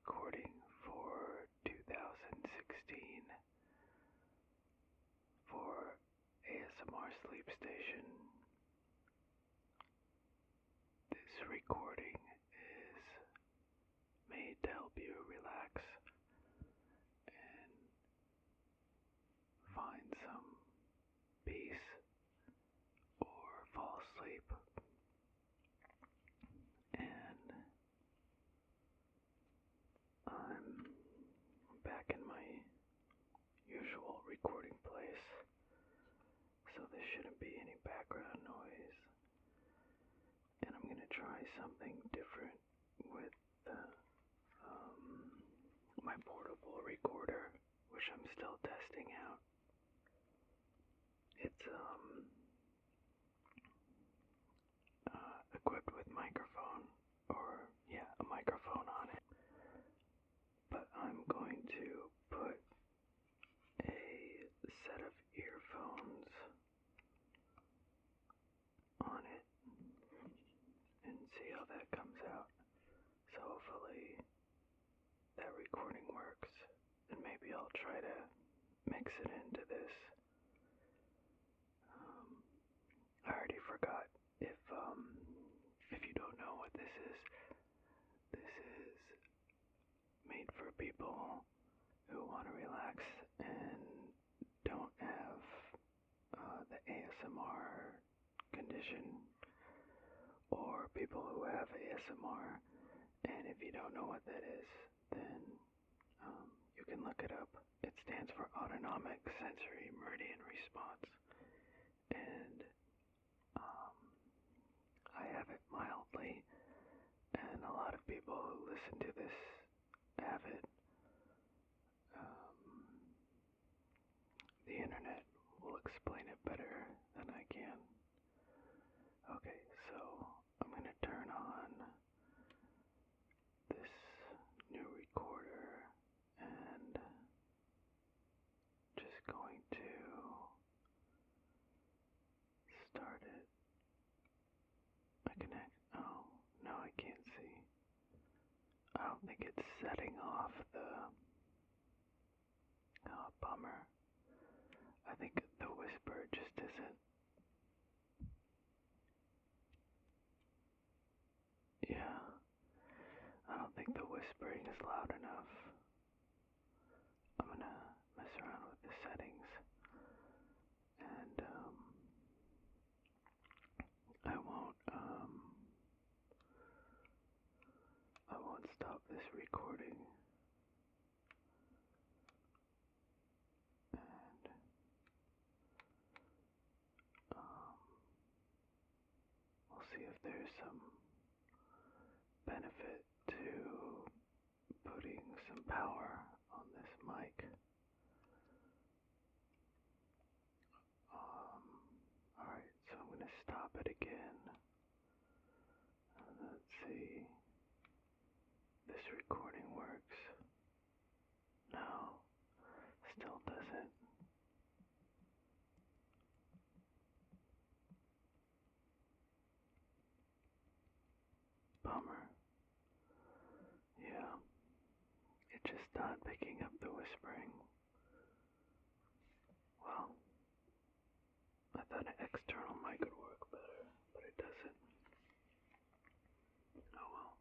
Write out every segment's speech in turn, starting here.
recording for 2016 for ASMR Sleep Station. This recording is made to help you relax and find some peace or fall asleep. And I'm back in my usual recording place, so there shouldn't be any background noise. And I'm going to try something different with my portable recorder, which I'm still testing out. It's equipped with microphone, a microphone on it. But I'm going to put a set of earphones on it and see how that comes out. So hopefully that recording works, and maybe I'll try to mix it into this. I already forgot if you don't know what this is made for people who want to relax and don't have the ASMR condition, or people who have ASMR. And if you don't know what that is, then you can look it up. It stands for Autonomic Sensory Meridian Response. And I have it mildly, and a lot of people who listen to this have it. The internet will explain it better than I can. Okay, so I'm going to turn on this new recorder and just going to start it. Oh, no, I can't see. I don't think it's setting off the, bummer. I think the whisper just isn't. Yeah, I don't think the whispering is loud enough. I'm gonna mess around with the settings, and I won't stop this recording. And we'll see if there's some benefit to putting some power on this mic. Alright, so I'm going to stop it again. Let's see. This recording works. No, still doesn't. Bummer. Yeah, it's just not picking up the whispering. Well, I thought an external mic would work better, but it doesn't. Oh well.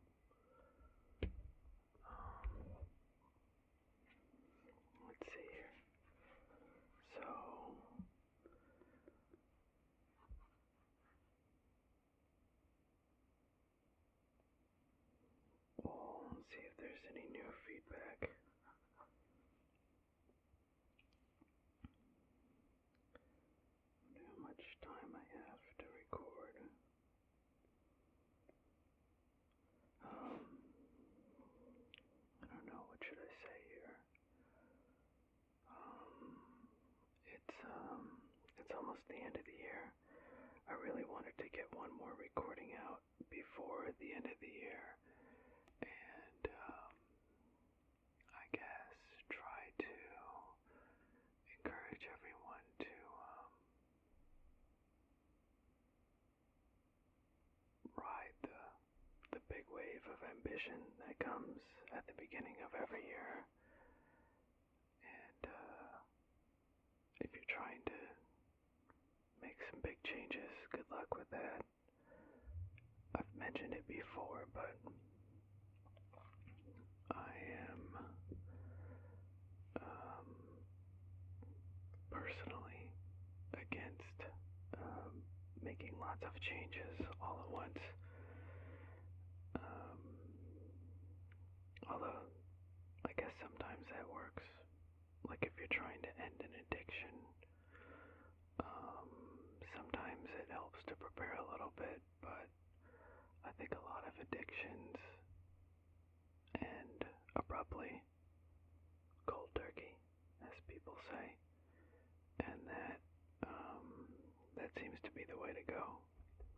Let's see here. So, we'll see if there's any new feedback. How much time I have to record. I don't know, what should I say here? It's almost the end of the year. I really wanted to get one more recording out before the end of the year, and I guess try to encourage everyone to ride the big wave of ambition that comes at the beginning of every year. And if you're trying to make some big changes, good luck with that. I've mentioned it before, but I am personally against making lots of changes all at once. Although, I guess sometimes that works. Like if you're trying to end an addiction, sometimes it helps to prepare a little bit, but I think a lot of addictions end abruptly, cold turkey, as people say, and that seems to be the way to go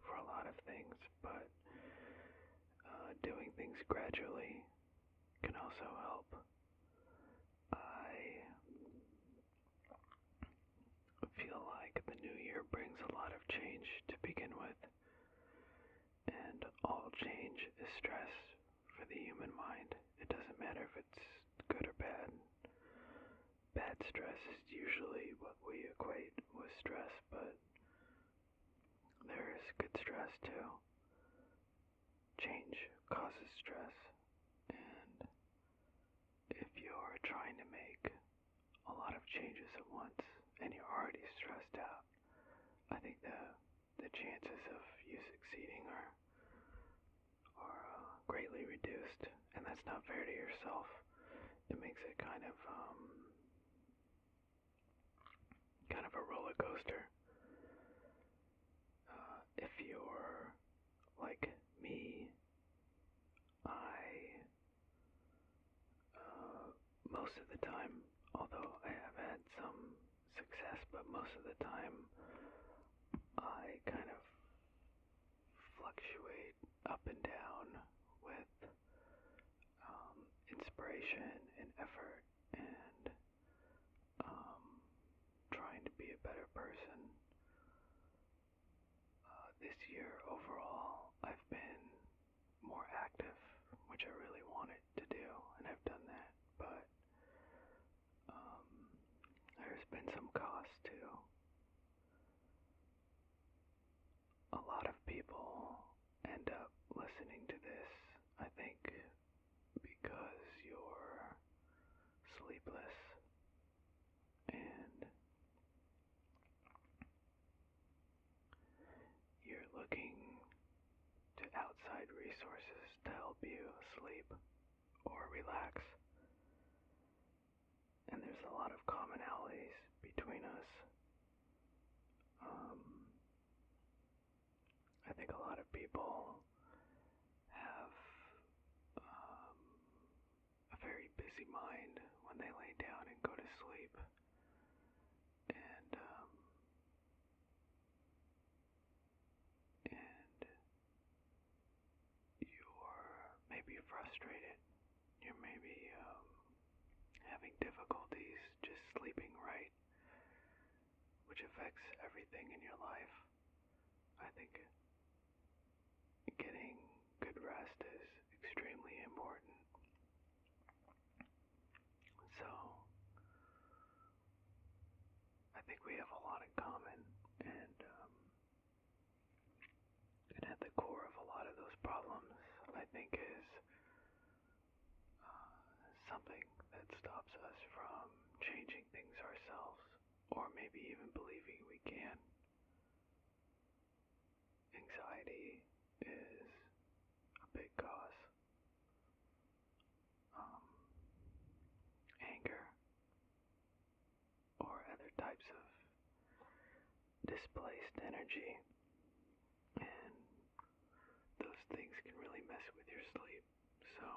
for a lot of things, but doing things gradually can also help. I feel like the new year brings a lot of change to begin with, and all change is stress for the human mind. It doesn't matter if it's good or bad. Bad stress is usually what we equate with stress, but there is good stress too. Change causes stress, and if you're trying to make a lot of changes at once and you're already stressed out, I think the chances of you succeeding are greatly reduced, and that's not fair to yourself. It makes it kind of a roller coaster. If you're like me, I most of the time, although I have had some success, but most of the time I kind of fluctuate up and down with inspiration and effort and trying to be a better person. This year overall, I've been more active, which I really wanted to do, and I've done that, but there's been some cost too. A lot of people end up listening to this, I think, because you're sleepless and you're looking to outside resources to help you sleep or relax. And there's a lot of commonalities between us. I think a lot of people have a very busy mind when they lay down and go to sleep. And you're maybe frustrated. You're maybe having difficulties just sleeping right, which affects everything in your life. I think getting good rest is extremely important. So, I think we have a lot in common, and at the core of a lot of those problems, I think, is something that stops us from changing things ourselves, or maybe even believing we can. Anxiety is a big cause. Anger or other types of displaced energy, and those things can really mess with your sleep. So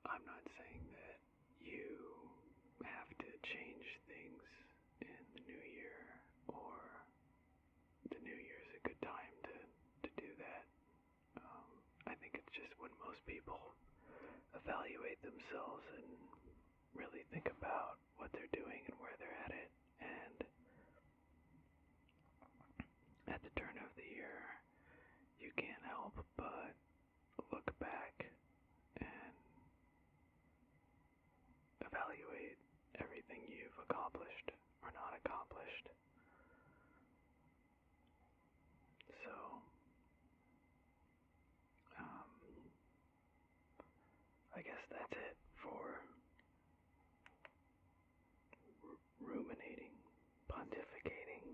I'm not saying that you have to change things in the new year, or the new year is a good time to do that. I think it's just when most people evaluate themselves and really think about what they're doing and where they're headed, and at the turn of the year, you can't help So, I guess that's it for ruminating, pontificating.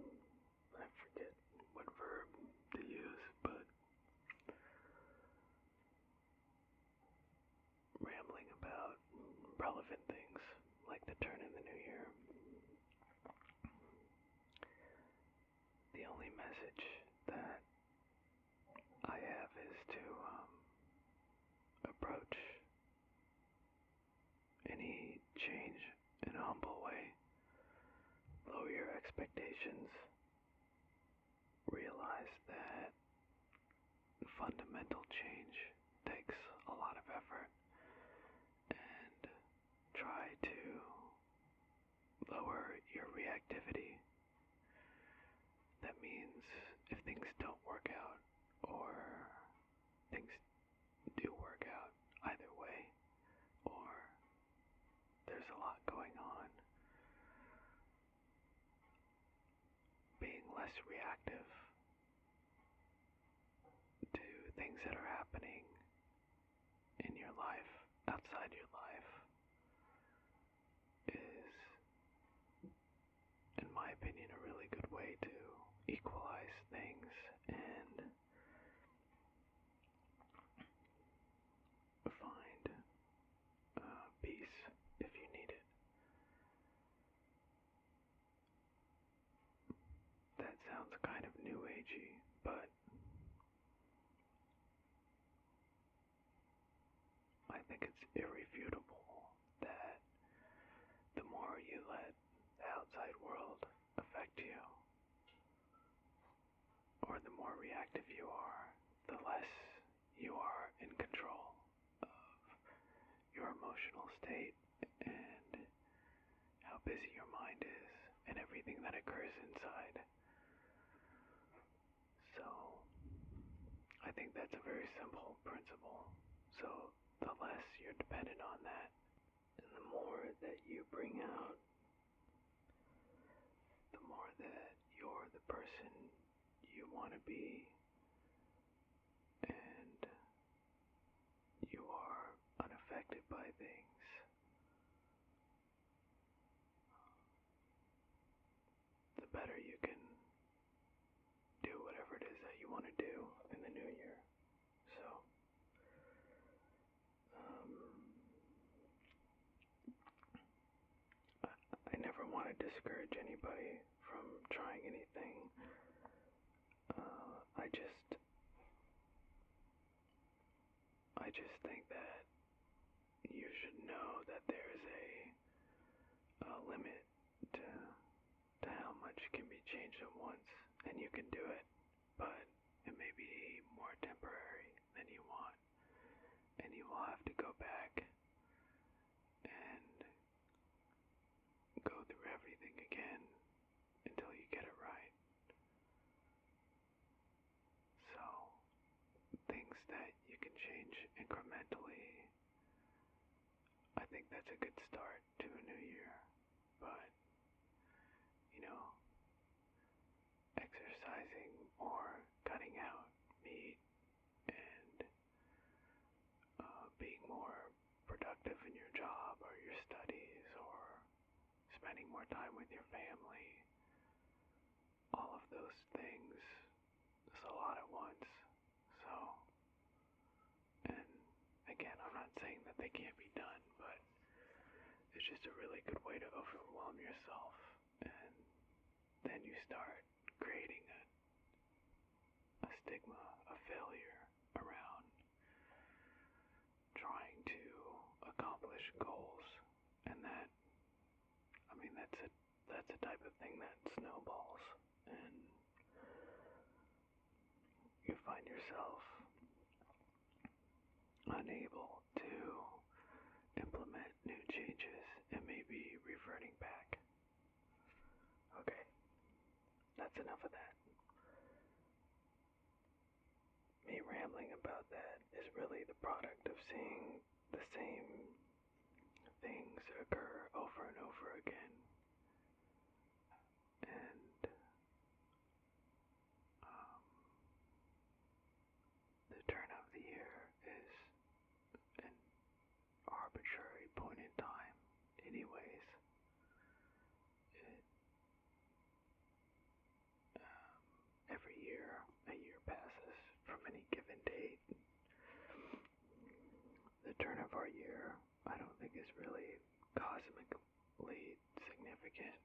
I forget what verb to use, but rambling about relevant things like the turn in the new year. The only message that I have is to approach any change in a humble way. Lower your expectations. Realize that fundamental change takes a lot of effort, and try to lower your reactivity. That means if things don't work out, or things do work out either way, or there's a lot going on, being less reactive to things that are happening in your life, outside your life, is, in my opinion, a really good way to equalize things and find peace if you need it. That sounds kind of new agey, but I think it's irrefutable that the more you let the outside world affect you, or the more reactive you are, the less you are in control of your emotional state and how busy your mind is and everything that occurs inside. So, I think that's a very simple principle. So, the less you're dependent on that, and the more that you bring out, the more that you're the person you want to be, and you are unaffected by things, the better you can do whatever it is that you want to do in the new year. So, I never want to discourage anybody from trying anything. I just think that you should know that there's a limit to how much can be changed at once, and you can do it, but it may be more temporary than you want, and you will have to go back and go through everything again until you get it right. So, things that you can change incrementally, I think that's a good start to a new year. But, exercising or cutting out meat and being more productive in your job or your studies, or spending more time with your family, all of those things is a lot at once. So, and again, I'm not saying that they can't be done, but it's just a really good way to overwhelm yourself, and then you start creating a stigma of failure around trying to accomplish goals, and that's a type of thing that snowballs, and you find yourself unable to implement new changes and maybe reverting back. Okay, that's enough of that. Me rambling about that is really the product of seeing the same things occur over and over again. And turn of our year, I don't think is really cosmically significant.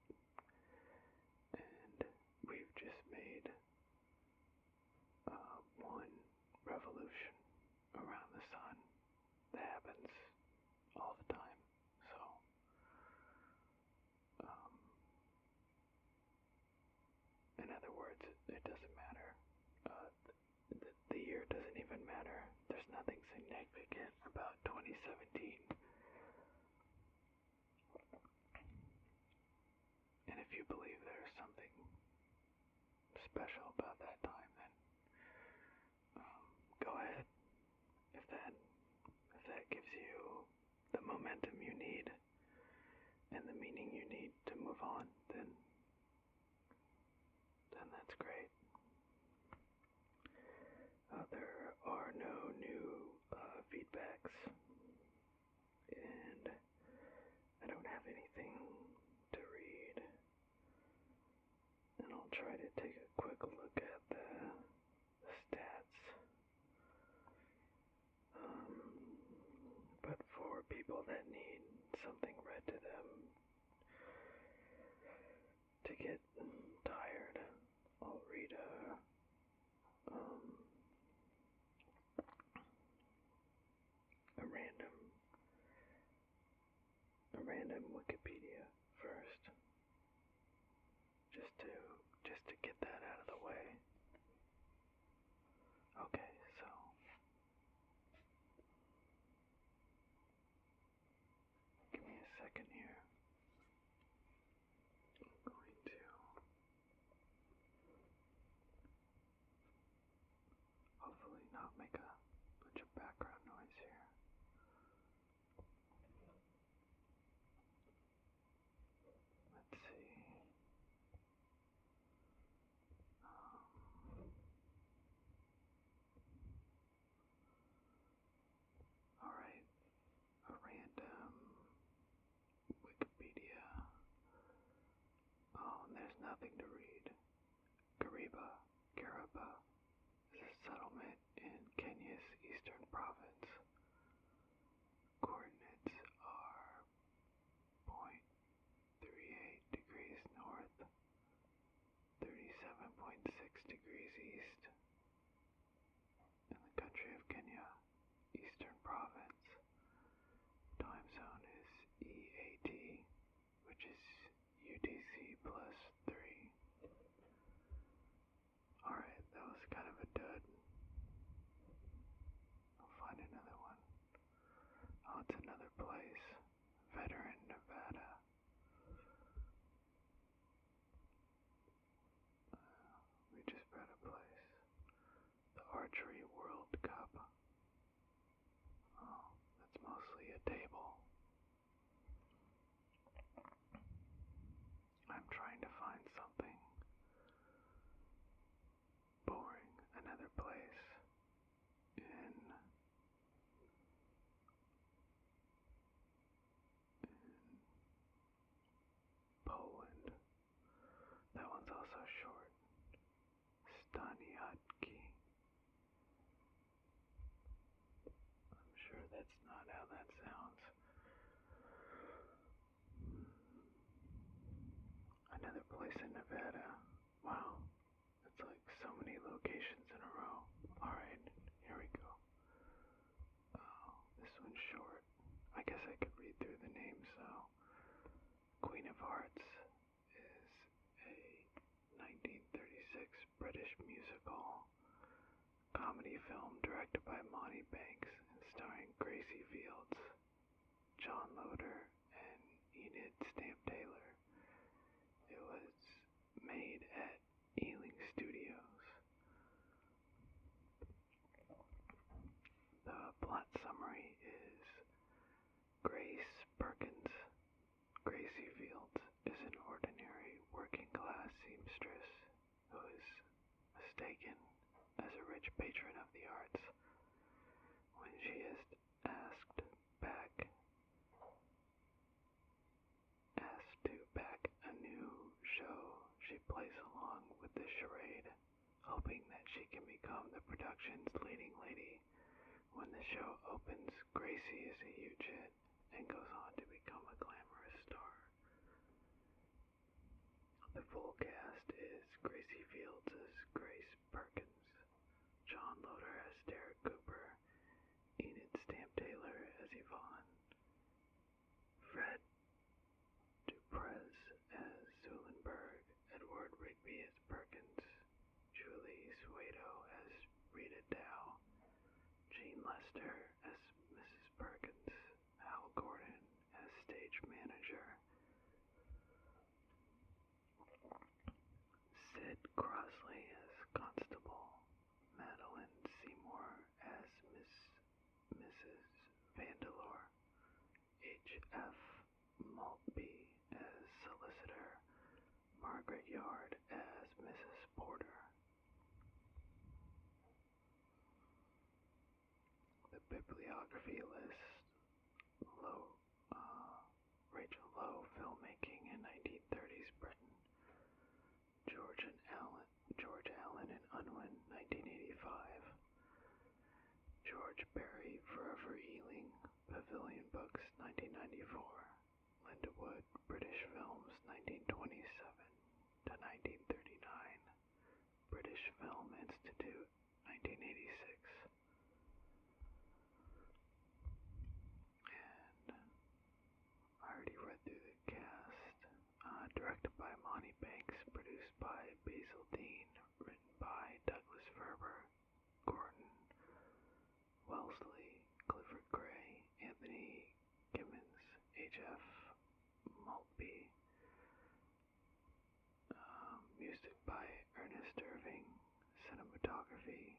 And we've just made one revolution around the sun that happens all the time. So, in other words, it doesn't matter. The year doesn't even matter. There's nothing significant about 2017. And if you believe there's something special about that time, then go ahead. If that gives you the momentum you need and the meaning you need to move on, then that's great. There are no new feedbacks, and I don't have anything to read. And I'll try to take a quick look at the stats. But for people that need something read to them to get tired, I'll read a random Wikipedia first, just to get that out of the way. Okay, so give me a second here. I'm going to hopefully not make a bunch of background noise here. Let's see. Alright, a random Wikipedia. Oh, and there's nothing to read. Kariba is a settlement in Kenya's eastern province. Coordinates are 0.38 degrees north, 37.6 degrees east, in the country of Kenya, eastern province. Time zone is EAT, which is UTC plus 3. Alright, that was kind of a dud. I'll find another one. Oh, it's another place. Veteran, Nevada. We just read a place. The Archery World Cup. Oh, that's mostly a table. I'm trying to find something boring. Another place in Poland. That one's also short. Staniatki. I'm sure that's not how that sounds. Another place in Nevada. Wow. It's like so many locations in a row. Alright, here we go. Oh, this one's short. I guess I could read through the names though. Queen of Hearts is a 1936 British musical comedy film directed by Monty Banks and starring Gracie Fields, John Loder, and Enid Stamp Taylor. It was made at Ealing Studios. The plot summary is Grace Perkins. Gracie Fields is an ordinary working-class seamstress who is mistaken as a rich patron of the arts. When she is asked to back a new show, she plays along with the charade, hoping that she can become the production's leading lady When the show opens, Gracie is a huge hit and goes on to become a glamorous star. The full cast is Gracie Fields as Grace Perkins, John Loder as Derek Cooper, Enid Stamp Taylor as Yvonne, Fred Duprez as Zulenberg, Edward Rigby as Perkins, Julie Suedo as Rita Dow, Jean Lester as Mrs. Perkins, Hal Gordon as stage manager, Sid Crossley as Constable, Madeline Seymour as Mrs. Vandeleur, H.F. Maltby as Solicitor, Margaret Yard as Mrs. Porter. The bibliography lists Rachel Lowe filmmaking in 1930s Britain, George Allen in Unwin, 1985, George Berry, Forever Ealing, Pavilion Books, 1994, Linda Wood, British Films, 1927 to 1939, British Film Institute, 1986. And I already read through the cast. Directed by Monty Banks, produced by Basil Dean, written by Douglas Ferber, Gordon Wellesley, Clifford Gray, Anthony Gimmons, H.F. Maltby. Music by Ernest Irving. Cinematography,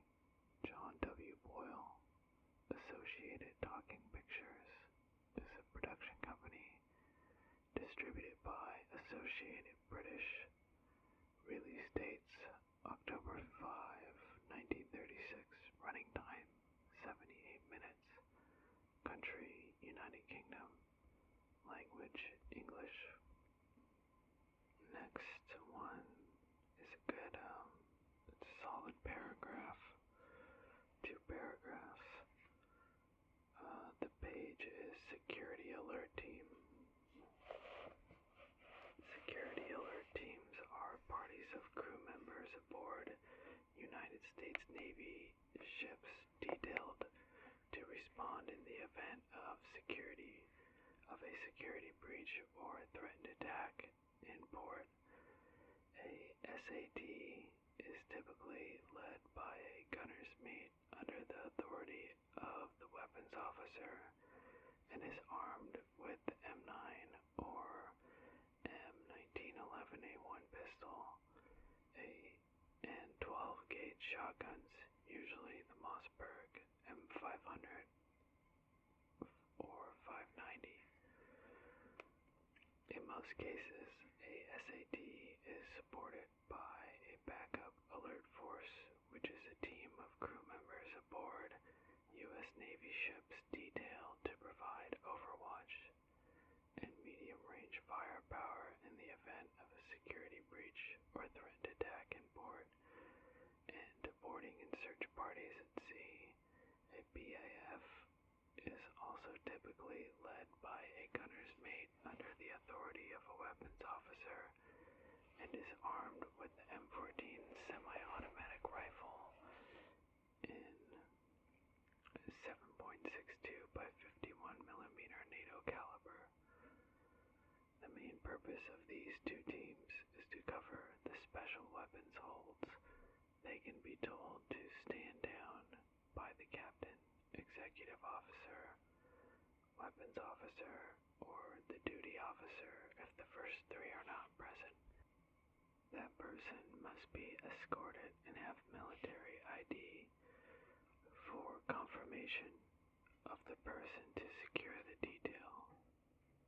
John W. Boyle. Associated Talking Pictures is a production company distributed by Associated British. Release dates October 5, 1936. Running time 78 minutes. Country United Kingdom. Language English. Next one is a good, it's a solid paragraph. 2 paragraphs. The page is Security Alert Team. Security alert teams are parties of crew members aboard United States Navy ships detailed to respond in the event of a security breach or a threatened attack in port. A SAT is typically led by a gunner's mate under the authority of the weapons officer and is armed with M9 or M1911A1 pistol, and 12-gauge shotguns, usually the Mossberg M500 or 590. In most cases, a SAT is supported by a backup alert force, which is a team of crew members aboard U.S. Navy ships detailed to provide overwatch and medium-range firepower in the event of a security breach or threatened attack in port, and boarding and search parties at sea. A BAF is also typically led by a gunner's mate under the authority of a weapons officer and is armed with the M14 semi-automatic rifle in 7.62 by 51mm NATO caliber. The main purpose of these 2 teams is to cover the special weapons holds. They can be told to stand down by the captain, executive officer, weapons officer, or the duty officer if the first 3 are not present. That person must be escorted and have military ID for confirmation of the person to secure the detail.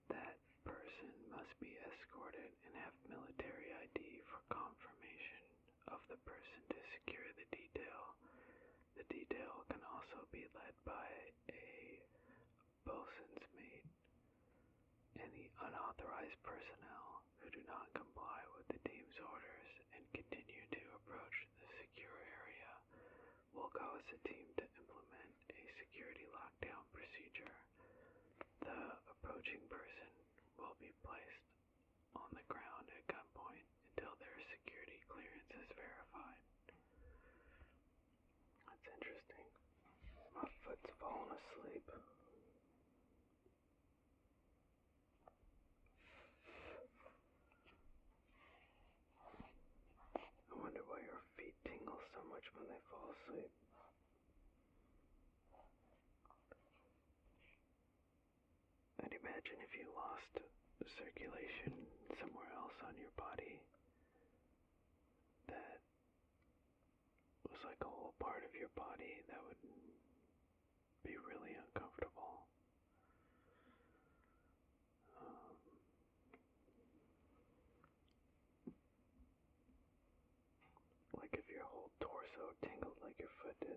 That person must be escorted and have military ID for confirmation of the person to secure the detail. The detail can also be led by a bosun's mate. Any unauthorized personnel who do not comply with the team's orders and continue to approach the secure area will cause the team to implement a security approaching person will be placed on the ground at gunpoint until their security clearance is verified. That's interesting. My foot's falling asleep. I wonder why your feet tingle so much when they fall asleep. I'd imagine if you lost circulation somewhere else on your body, that was like a whole part of your body that would be really uncomfortable. Like if your whole torso tingled like your foot did.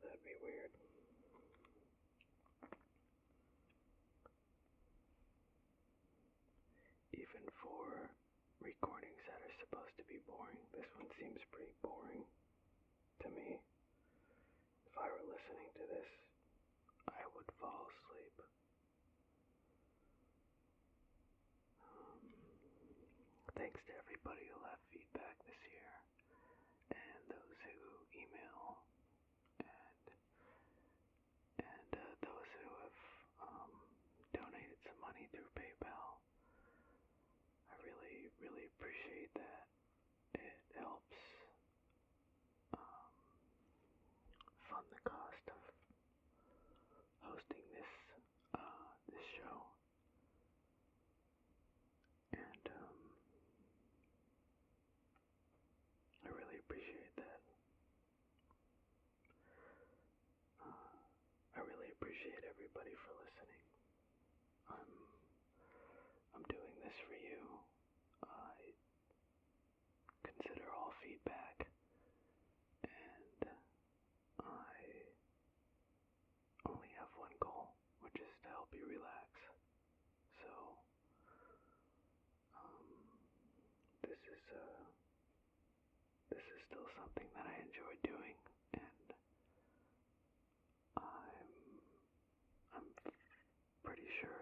That'd be weird. Even for recordings that are supposed to be boring, this one seems pretty boring to me. If I were listening to this, I would fall asleep. Thanks to everybody who left feedback this year, and those who email, and those who have donated some money through PayPal. I really, really appreciate that. It helps fund the cost of hosting this show, and I really appreciate that. I really appreciate everybody for listening. I'm doing this for you. I consider all feedback, and I only have one goal, which is to help you relax. So, this is still something that I enjoy doing, and I'm pretty sure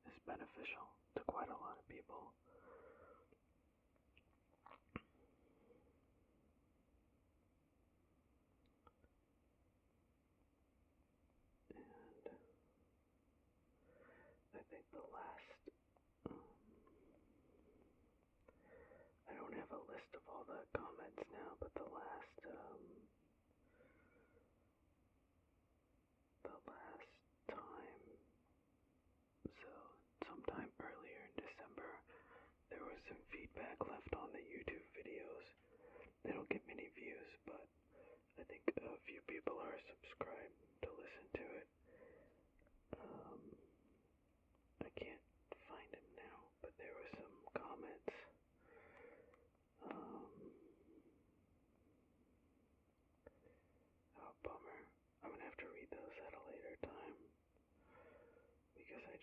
is beneficial to quite a lot of people. And I think the last, I don't have a list of all the comments now, but the last time, so sometime earlier in December, there was some feedback left on the YouTube videos. They don't get many views, but I think a few people are subscribed to listen to it. I can't find them now, but there were some comments. Oh, bummer. I'm gonna have to read those at a later time, because I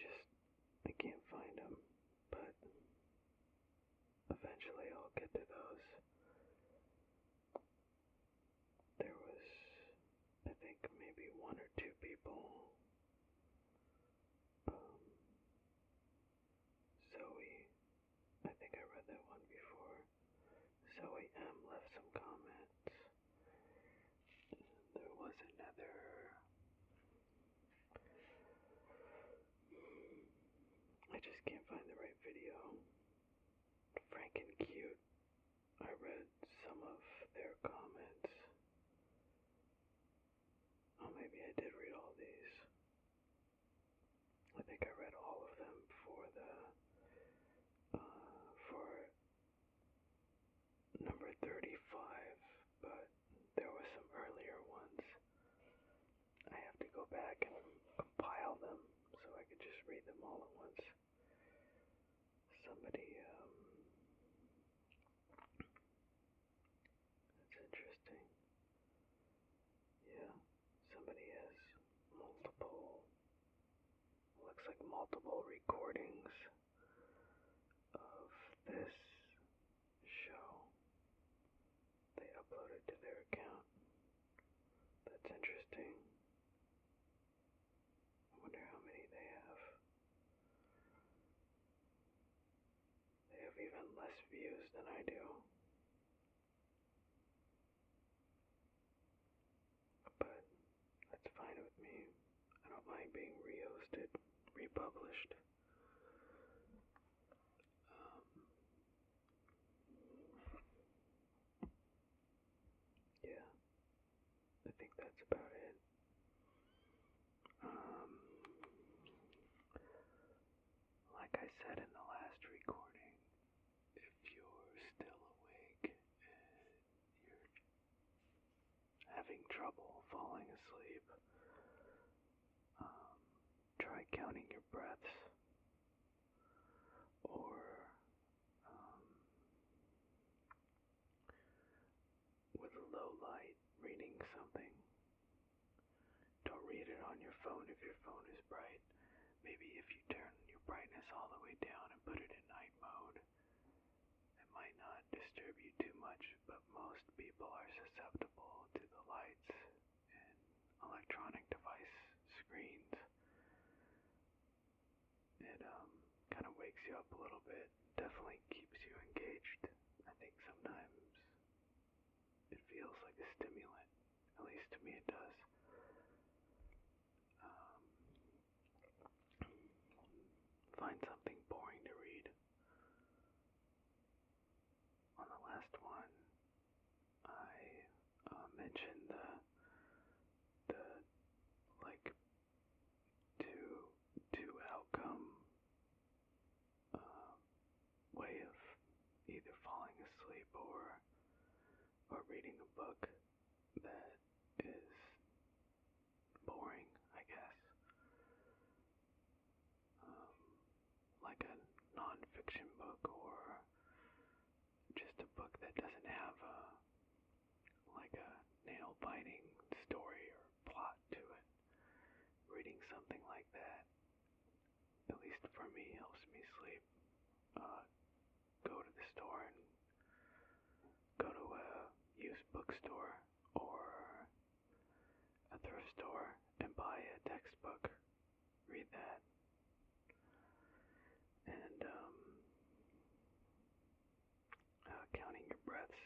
can't find them, but eventually I'll get to those. There was, I think, maybe one or two people. Zoe, I think I read that one before. Zoe M left some comments. And there was another. I just can't find the right video. Frank and Cute. I read some of their comments. Oh, maybe I did read all these. I think I read all of them for number 35, but there were some earlier ones. I have to go back and compile them so I could just read them all at once. Somebody, that's interesting. Yeah, somebody has looks like multiple recordings of this show they uploaded to their account. That's interesting. I wonder how many they have. even less views than I do. But that's fine with me. I don't mind being rehosted, republished. Um, yeah, I think that's about it. Um, like I said in the last recording, if you're still awake and you're having trouble falling asleep, um, try counting your breaths, or um, with a low light, reading something. Don't read it on your phone if your phone is bright. Maybe if you turn your brightness all the way down and put it in night mode, it might not disturb you too much, but most people are susceptible to the lights and electronic device screens. It kind of wakes you up a little bit, definitely keeps you engaged. I think sometimes it feels like a stimulant, at least to me it does. Um, find something boring to read. On the last one, I mentioned the like two outcome uh, way of either falling asleep or reading a book that is boring, I guess. Like a non-fiction book or just a book that doesn't have like a nail-biting story or plot to it. Reading something like that, at least for me, helps me sleep. Go to the store and go to a used bookstore or a thrift store and buy a textbook. Read that. And counting your breaths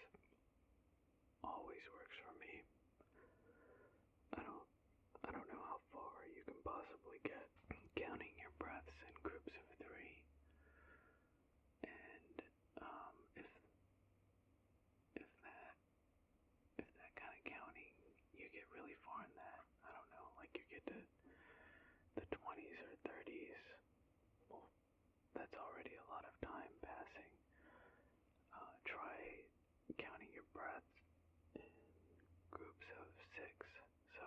always works for me. I don't know how far you can possibly get counting your breaths in groups of 3. And if that kind of counting, you get really far in that, I don't know, like you get to the 20s or 30s, well, that's already a lot of time passing. Try counting your breaths in groups of 6. So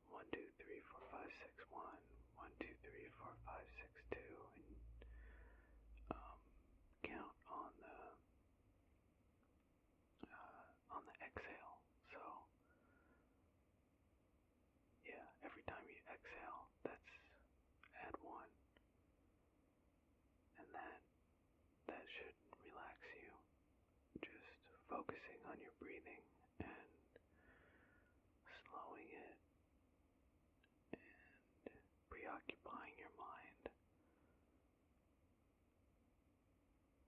1, 2, 3, 4, 5, 6, 1, 1, 2, 3, 4, 5, 6, 2, and count on the exhale. So yeah, every time you exhale, that's add 1, and that should relax you. Just focusing on your breathing and slowing it and preoccupying your mind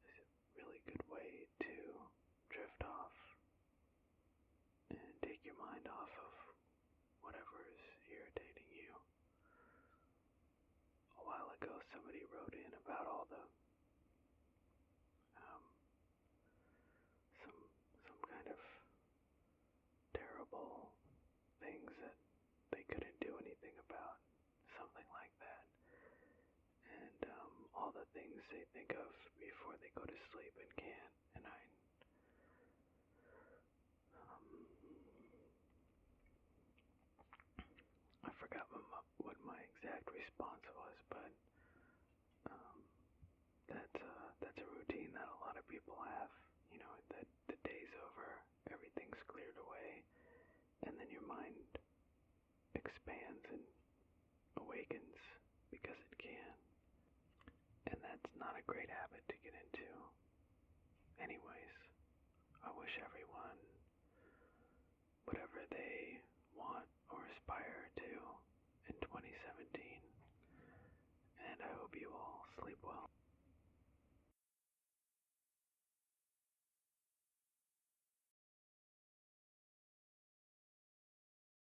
is a really good way to drift off and take your mind off of whatever is irritating you. A while ago, somebody wrote in about all the um, some kind of terrible things that they couldn't do anything about, something like that. And all the things they think of before they go to sleep and can't. And I forgot what my exact response was, but um, that's a routine that a lot of people have. You know, that the day's over, everything's cleared away, and then your mind expands and awakens because it can. And that's not a great habit to get into. Anyways, I wish everyone whatever they want or aspire